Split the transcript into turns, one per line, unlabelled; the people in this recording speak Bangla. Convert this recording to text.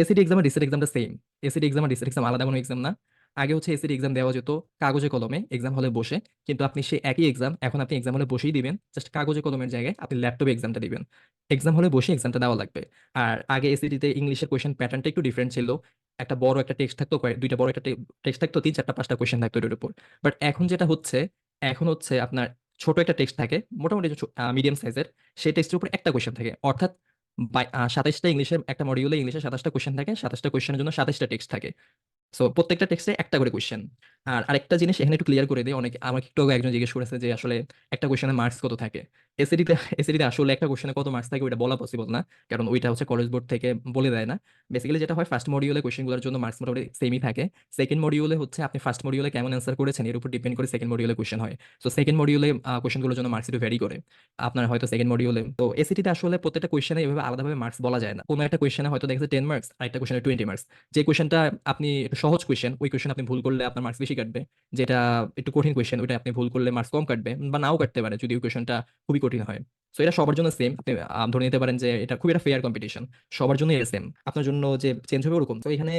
এসিডি এক্সাম আর রিসেট এক্সামটা সেম। এসিডি এক্সাম আর রিসেট এক্সাম আলাদা কোনো এক্সাম না। আগে হচ্ছে এসিডি এক্সাম দেওয়া যেত কাগজে কলমে এক্সাম হলে বসে, কিন্তু আপনি সেই একই এক্সাম এখন আপনি এক্সাম হলে বসেই দিবেন, জাস্ট কাগজে কলমের জায়গায় আপনি ল্যাপটপে এক্সামটা দিবেন। এক্সাম হলে বসে এক্সামটা দেওয়া লাগবে। আর আগে এসিডিতে ইংলিশের কোয়েশ্চেন প্যাটার্নটা একটু ডিফারেন্ট ছিল। একটা বড় একটা টেক্সট থাকতো, দুইটা বড় একটা টেক্সট থাকতো, তিন চারটা পাঁচটা কোয়েশ্চেন থাকতো এটার উপর। বাট এখন যেটা হচ্ছে, এখন হচ্ছে আপনার ছোট একটা টেক্সট থাকে, মোটামুটি মিডিয়াম সাইজের। সেই টেক্সটের উপর একটা কোয়েশ্চেন থাকে, অর্থাৎ 27টা ইংলিশের একটা মডিউলে ইংলিশে 27টা কোয়েশ্চেন থাকে, 27টা কোয়েশ্চেনের জন্য 27টা টেক্সট থাকে। সো প্রত্যেকটা টেক্সটে একটা করে কোয়েশ্চেন। আর আরেকটা জিনিস এখানে একটু ক্লিয়ার করে দিই, অনেকে আমাকে একটু আগে একজন জিজ্ঞেস করেছে যে আসলে একটা কোয়েশ্চেনের মার্কস কত থাকে। এসিডিতে এসিডিতে আসলে একটা কোয়েশ্চেনে কত মার্কস থাকে ওইটা বলা পসিবল না, কারণ ওইটা হচ্ছে কলেজ বোর্ড থেকে বলে দেয় না। বেসিক্যালি যেটা হয়, ফার্স্ট মডিউলে কোয়েশ্চেনগুলোর জন্য মার্কস মোটামুটি সেমই থাকে। সেকেন্ড মডিউলে হচ্ছে আপনি ফার্স্ট মডিউলে কেমন অ্যান্সার করেছেন এর উপর ডিপেন্ড করে সেকেন্ড মডিউলে কোয়েশ্চেন হয়। তো সেকেন্ড মডিউলে কোয়েশ্চেনগুলোর জন্য মার্কস একটু ভ্যারি করে। আপনার হয়তো সেকেন্ড মডিউলে তো এসিটিতে আসলে প্রত্যেকটা কোয়েশ্চেনে এভাবে আলাদাভাবে মার্কস বলা যায় না। কোনো একটা কোয়েশ্চেনে হয়তো দেখা যাচ্ছে 10 মার্কস, আর একটা কোয়েশ্চেনে 20 মার্কস। যে কোয়েশ্চেনটা আপনি একটু সহজ কোয়েশ্চেন, ওই কোয়েশ্চেন আপনি ভুল করলে আপনার মার্কস বেশি কাটবে। যেটা একটু কঠিন কোয়েশ্চেন, ওইটা আপনি ভুল করলে মার্কস কম কাটবে বা নাও কাটতে পারে যদি ওই কোয়েশ্চেনটা খুবই কঠিন হয়। তো এটা সবার জন্য সেম। আপনি ধরে নিতে পারেন যে এটা খুবই একটা ফেয়ার কম্পিটিশন, সবার জন্য সেম। আপনার জন্য যে চেঞ্জ হবে ওরকম তো এখানে